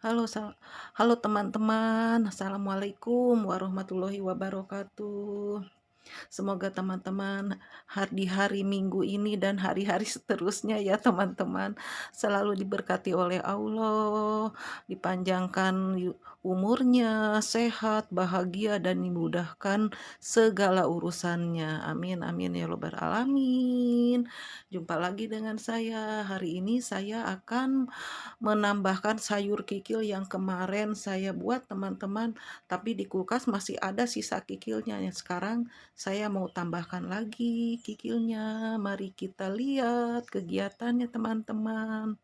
Halo, halo teman-teman. Assalamualaikum warahmatullahi wabarakatuh. Semoga teman-teman di hari Minggu ini dan hari-hari seterusnya ya teman-teman, selalu diberkati oleh Allah, dipanjangkan umurnya, sehat, bahagia, dan dimudahkan segala urusannya. Amin amin ya robbal alamin. Jumpa lagi dengan saya. Hari ini saya akan menambahkan sayur kikil yang kemarin saya buat teman-teman, tapi di kulkas masih ada sisa kikilnya. Yang sekarang saya mau tambahkan lagi kikilnya. Mari kita lihat kegiatannya teman-teman.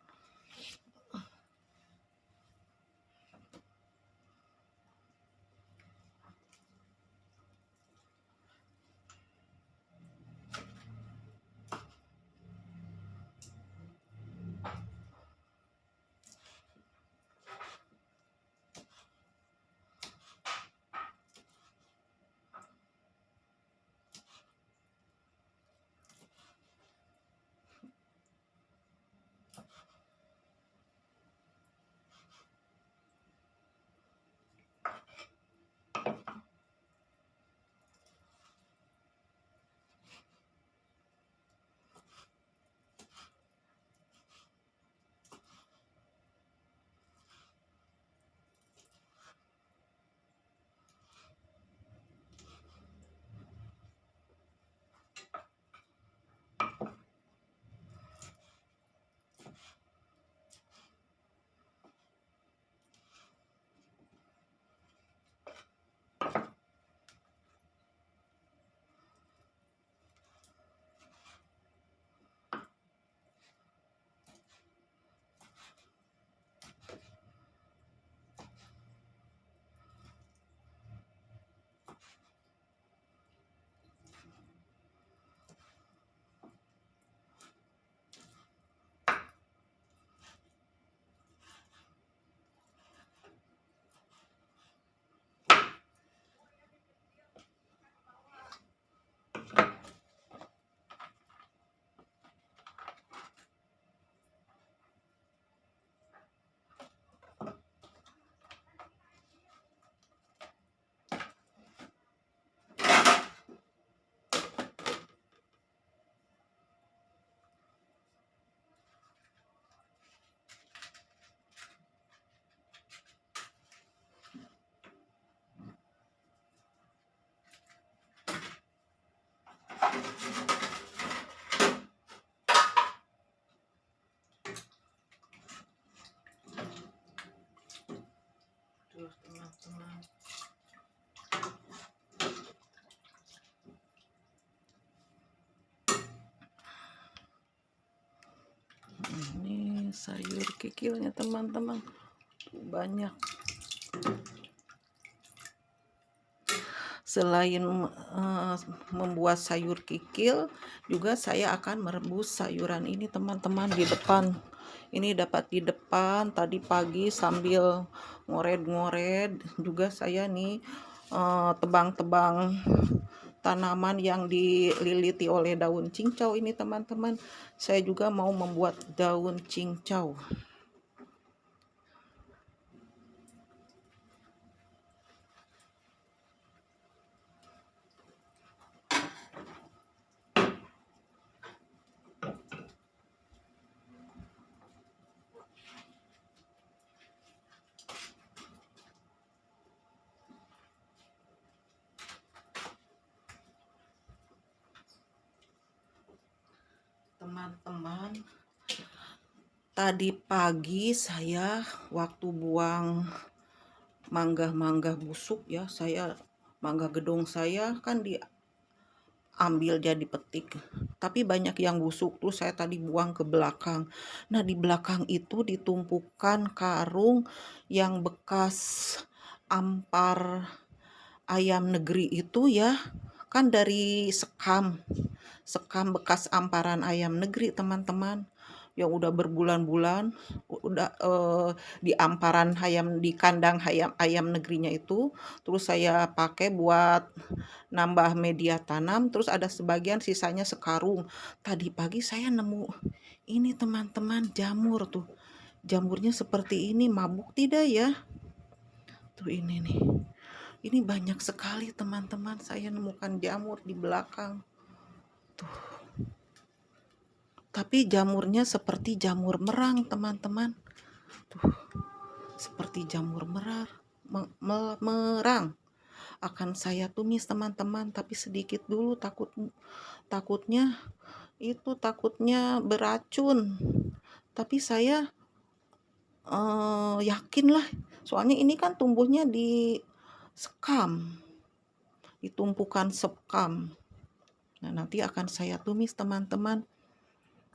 Terus teman-teman, ini sayur kikilnya teman-teman, banyak. Selain membuat sayur kikil, juga saya akan merebus sayuran ini teman-teman di depan. Ini dapat di depan tadi pagi sambil ngored-ngored. Juga saya nih tebang-tebang tanaman yang dililiti oleh daun cincau ini teman-teman. Saya juga mau membuat daun cincau. Teman-teman, tadi pagi saya waktu buang mangga-mangga busuk ya, mangga gedong saya kan diambil jadi petik, tapi banyak yang busuk tuh saya tadi buang ke belakang. Nah di belakang itu ditumpukan karung yang bekas ampar ayam negeri itu ya, kan dari sekam sekam bekas amparan ayam negeri teman-teman, yang udah berbulan-bulan udah di amparan ayam di kandang ayam ayam negerinya itu. Terus saya pakai buat nambah media tanam, terus ada sebagian sisanya sekarung. Tadi pagi saya nemu ini teman-teman, jamur tuh, Jamurnya seperti ini, mabuk tidak ya? Tuh ini nih. Ini banyak sekali teman-teman, saya nemukan jamur di belakang. Tuh. Tapi jamurnya seperti jamur merang teman-teman. Tuh, seperti jamur merang. Akan saya tumis teman-teman, tapi sedikit dulu, takutnya beracun. Tapi saya yakin lah, soalnya ini kan tumbuhnya di sekam, di tumpukan sekam. Nah, nanti akan saya tumis teman-teman.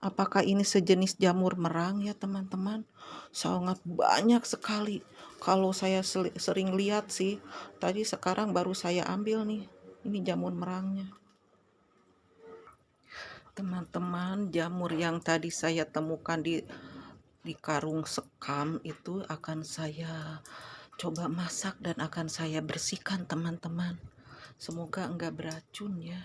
Apakah ini sejenis jamur merang ya teman-teman? Sangat banyak sekali. Kalau saya sering lihat sih, tadi sekarang baru saya ambil nih. Ini jamur merangnya. Teman-teman, jamur yang tadi saya temukan di karung sekam itu akan saya coba masak dan akan saya bersihkan teman-teman. Semoga enggak beracun ya.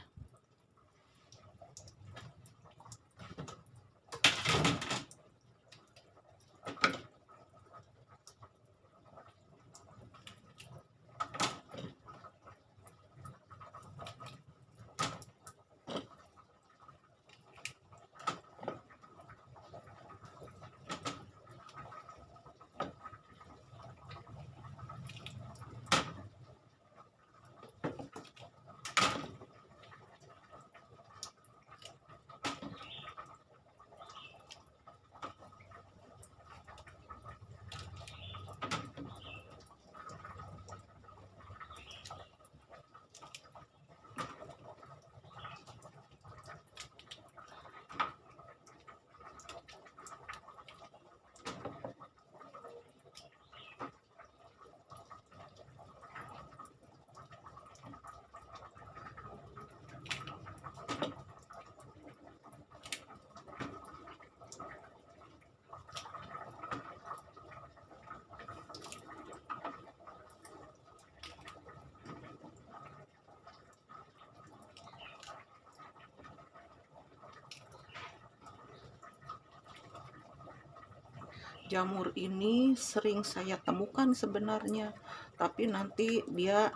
Jamur ini sering saya temukan sebenarnya, tapi nanti dia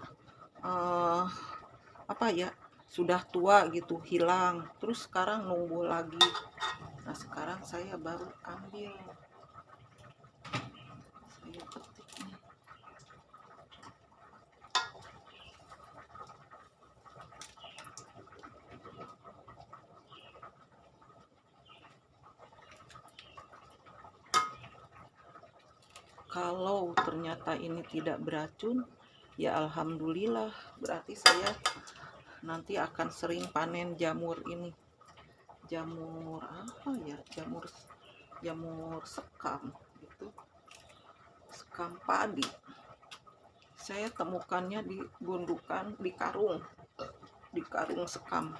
apa ya, sudah tua gitu, hilang, terus sekarang nunggu lagi. Nah, sekarang saya baru ambil, saya petik nih. Kalau ternyata ini tidak beracun, ya alhamdulillah, berarti saya nanti akan sering panen jamur ini. Jamur apa ya? Jamur sekam gitu. Sekam padi. Saya temukannya di gundukan, di karung sekam.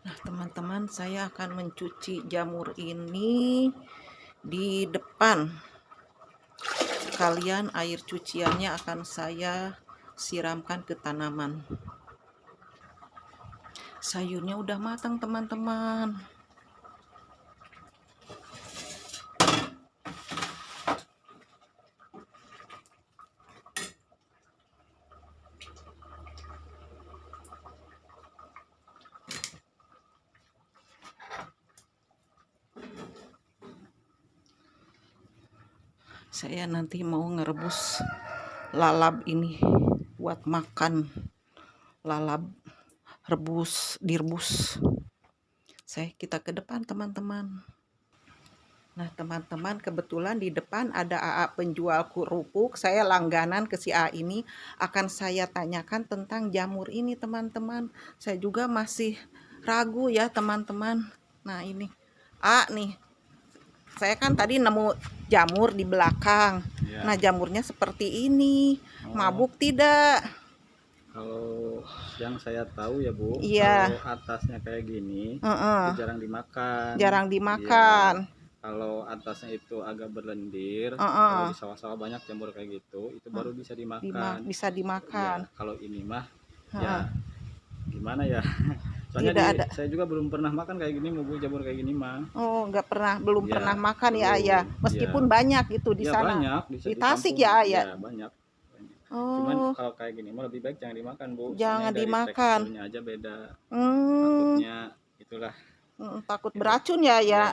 Nah, teman-teman, saya akan mencuci jamur ini di depan. Sekalian air cuciannya akan saya siramkan ke tanaman. Sayurnya udah matang teman-teman. Saya nanti mau ngerebus lalap ini buat makan. Lalap direbus. Kita ke depan teman-teman. Nah teman-teman, kebetulan di depan ada AA penjual kerupuk. Saya langganan ke si AA ini. Akan saya tanyakan tentang jamur ini teman-teman. Saya juga masih ragu ya teman-teman. Nah ini A nih, saya kan tadi nemu jamur di belakang. Ya. Nah jamurnya seperti ini. Mabuk tidak? Kalau yang saya tahu ya Bu, Iya. kalau atasnya kayak gini itu jarang dimakan. Jarang dimakan. Ya. Kalau atasnya itu agak berlendir, kalau di sawah-sawah banyak jamur kayak gitu, itu baru bisa dimakan. Bisa dimakan. Ya, kalau ini mah ya gimana ya? Soalnya Tidak ada. saya juga belum pernah makan kayak gini, Bu, jamur kayak gini mah. Oh, belum Ya, pernah makan ya belum. Ayah. Meskipun banyak itu di Ya sana. banyak Di Tasik ya Ayah. Ya banyak. Oh. Cuman kalau kayak gini mah lebih baik jangan dimakan Bu. Jangan Soalnya dari dimakan. teksturnya aja beda. Takutnya Itulah. Takut beracun ya Ya.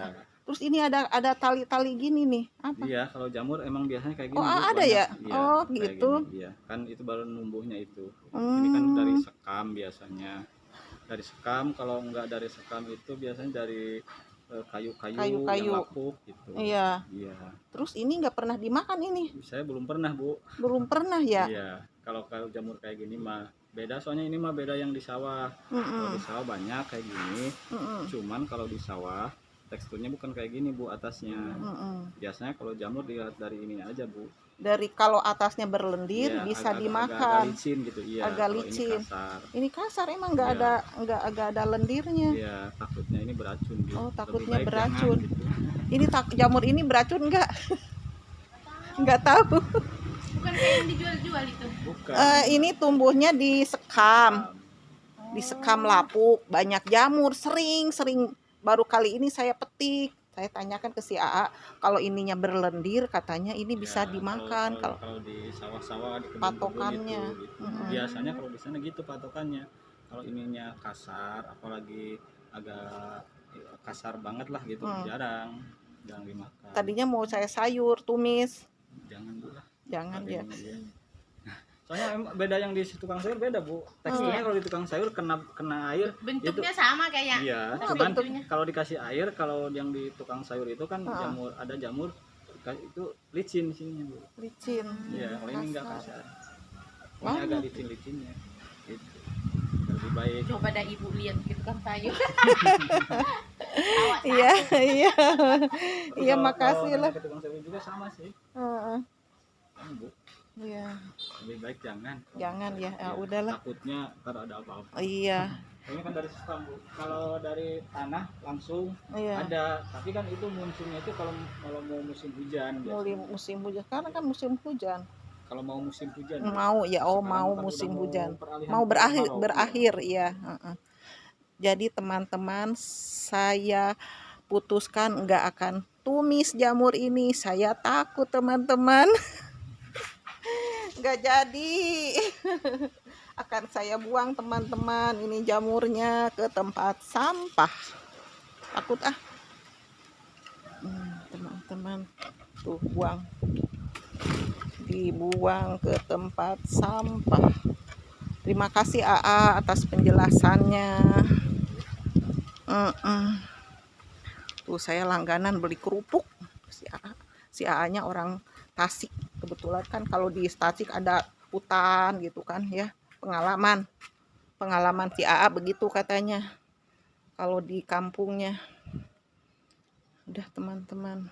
Terus ini ada tali-tali gini nih. Apa? Iya, kalau jamur emang biasanya kayak gini. Oh, Bu, ada banyak. ya? Iya, Oh, kayak gitu. gini. Iya, kan itu baru numbuhnya itu. Ini kan dari sekam biasanya. Dari sekam, kalau enggak dari sekam itu biasanya dari kayu-kayu yang lapuk gitu. Iya. Iya. Terus ini nggak pernah dimakan ini? Saya belum pernah Bu. Belum pernah ya? Iya. Kalau jamur kayak gini mah beda, soalnya ini mah beda yang di sawah. Kalau di sawah banyak kayak gini. Cuman kalau di sawah teksturnya bukan kayak gini Bu atasnya. Biasanya kalau jamur dilihat dari ini aja Bu. Dari kalau atasnya berlendir ya, bisa dimakan. Agak licin gitu. Iya. Agak licin. Ini kasar emang nggak ya. ada lendirnya. Iya, takutnya ini beracun gitu. Oh, takutnya beracun. Gitu. Ini jamur ini beracun nggak? Nggak tahu. Bukan kayak yang dijual-jual itu. Bukan. Ini tumbuhnya di sekam. Di sekam lapuk, banyak jamur, sering baru kali ini saya petik. Saya tanyakan ke si AA, kalau ininya berlendir katanya ini bisa dimakan. Kalau di sawah-sawah di patokannya itu, gitu. Biasanya kalau di sana gitu patokannya. Kalau ininya kasar, apalagi agak kasar banget lah gitu, jarang dimakan. Tadinya mau saya sayur tumis. Jangan Bu lah. Jangan ya. Soalnya beda yang di tukang sayur beda Bu. Teksturnya kalau di tukang sayur kena air. Bentuknya itu, sama kayak. Iya. Cuman kalau dikasih air, kalau yang di tukang sayur itu kan ada jamur itu licin sininya Bu. Licin. Iya. Kalau ini enggak kasar. Ini agak licin-licinnya. Gitu. Lebih baik. Coba dah Ibu lihat di tukang sayur. Iya. Iya makasih lah. Ke tukang sayur juga sama sih. Bu. Iya. Lebih baik jangan. Jangan ya, udahlah. Takutnya ntar ada apa-apa. Iya. Ini kan dari sekam Bu. Kalau dari tanah langsung ada, tapi kan itu musimnya itu kalau mau musim hujan. Musim hujan, karena kan musim hujan. Kalau mau musim hujan. Mau ya, mau musim hujan. Mau berakhir ya. Jadi teman-teman, saya putuskan nggak akan tumis jamur ini. Saya takut teman-teman. Nggak jadi. Akan saya buang teman-teman ini jamurnya ke tempat sampah. Takut teman-teman, tuh buang, dibuang ke tempat sampah. Terima kasih AA atas penjelasannya. Tuh saya langganan beli kerupuk. Si AA-nya orang Tasik. Kebetulan kan kalau di Tasik ada hutan gitu kan ya. Pengalaman si AA begitu katanya. Kalau di kampungnya. Udah teman-teman.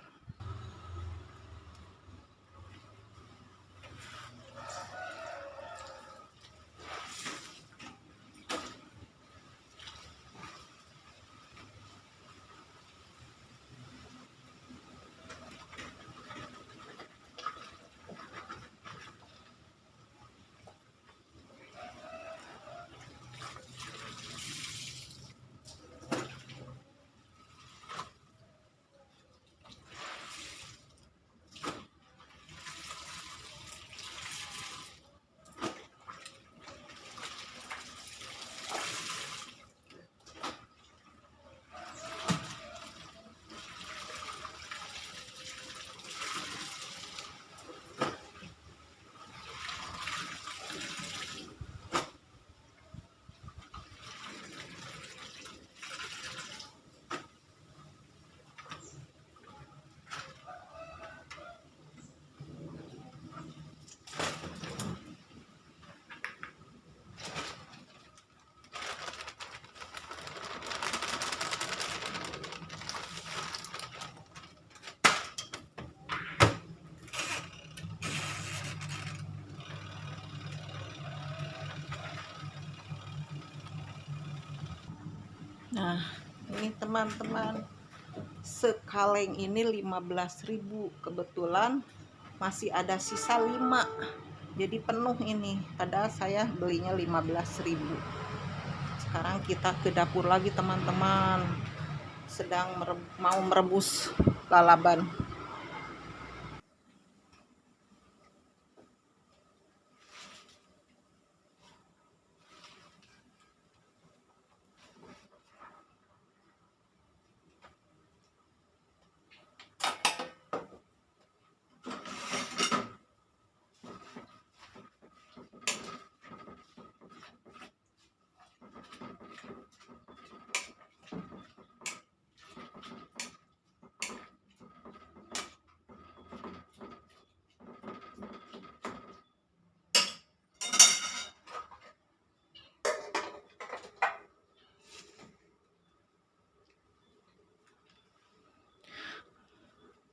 Nah, ini teman-teman, sekaleng ini 15.000. Kebetulan masih ada sisa 5. Jadi penuh ini. Padahal saya belinya 15.000. Sekarang kita ke dapur lagi teman-teman. Sedang mau merebus lalaban.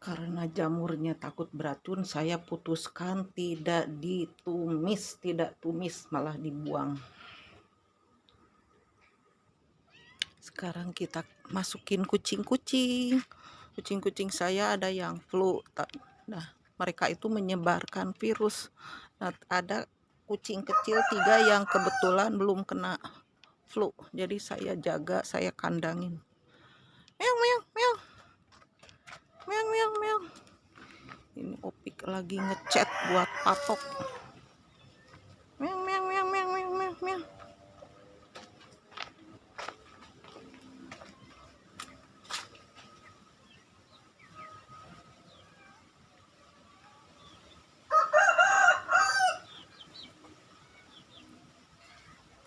Karena jamurnya takut beracun, saya putuskan tidak ditumis, tidak tumis, malah dibuang. Sekarang kita masukin kucing-kucing. Kucing-kucing saya ada yang flu. Nah, mereka itu menyebarkan virus. Nah, ada kucing kecil 3 yang kebetulan belum kena flu. Jadi saya jaga, saya kandangin. Meong, meong, meong. Meong, meong, meong. Ini Opik lagi ngechat buat patok. Meong, meong, meong, meong, meong, meong, meong.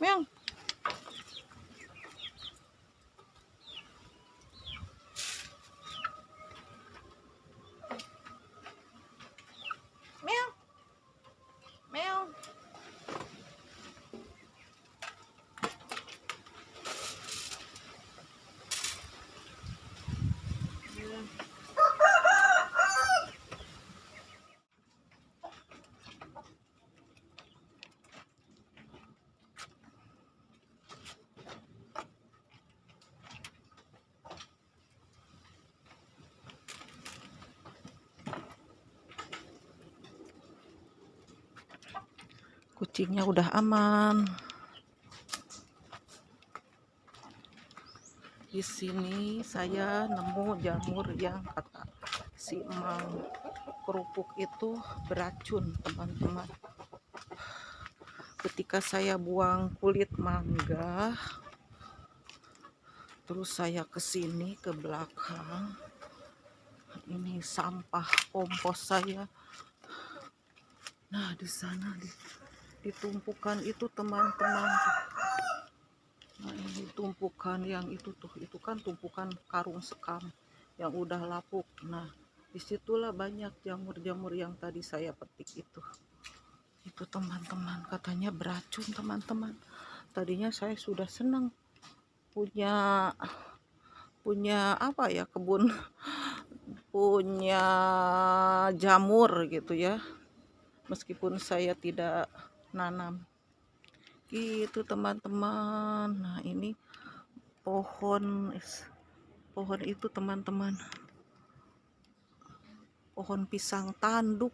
Meong. Meong. Meong. Kucingnya udah aman. Di sini saya nemu jamur yang kata si emang kerupuk itu beracun, teman-teman. Ketika saya buang kulit mangga, terus saya kesini ke belakang, ini sampah kompos saya. Nah, di sana ditumpukan itu teman-teman. Nah, ini tumpukan yang itu tuh, itu kan tumpukan karung sekam yang udah lapuk. Nah, disitulah banyak jamur-jamur yang tadi saya petik itu. Itu teman-teman, katanya beracun teman-teman. Tadinya saya sudah senang punya apa ya, kebun punya jamur gitu ya, meskipun saya tidak nanam gitu teman-teman. Nah, ini pohon itu teman-teman, pohon pisang tanduk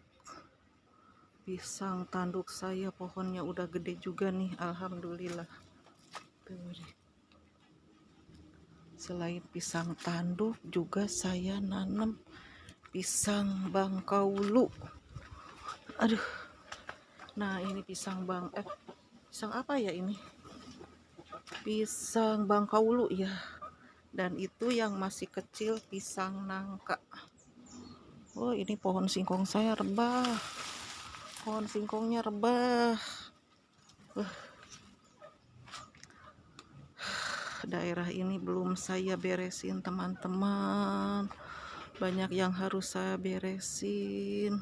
saya. Pohonnya udah gede juga nih, alhamdulillah. Selain pisang tanduk juga saya nanam pisang bangkaulu. Aduh. Nah, ini pisang apa ya ini? Pisang bangkaulu ya. Dan itu yang masih kecil pisang nangka. Oh, ini pohon singkong saya rebah. Pohon singkongnya rebah. Daerah ini belum saya beresin teman-teman. Banyak yang harus saya beresin.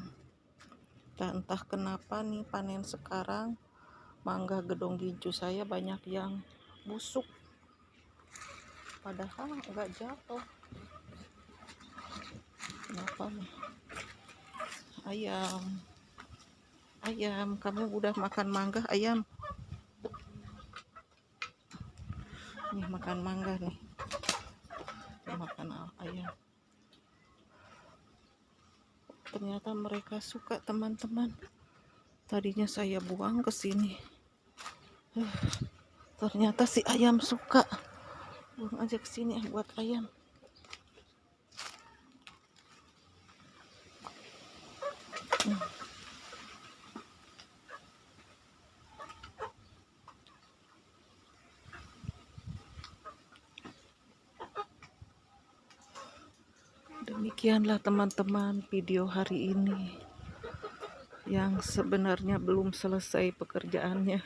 Dan entah kenapa nih panen sekarang mangga gedong gincu saya banyak yang busuk. Padahal enggak jatuh. Kenapa nih? Ayam, kamu udah makan mangga, ayam? Nih makan mangga nih. Ternyata mereka suka, teman-teman. Tadinya saya buang ke sini. Ternyata si ayam suka. Buang aja ke sini buat ayam. Demikianlah teman-teman video hari ini, yang sebenarnya belum selesai pekerjaannya.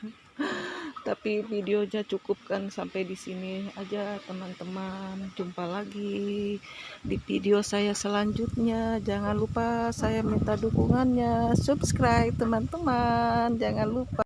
Tapi videonya cukupkan sampai di sini aja teman-teman. Jumpa lagi di video saya selanjutnya. Jangan lupa saya minta dukungannya. Subscribe teman-teman. Jangan lupa.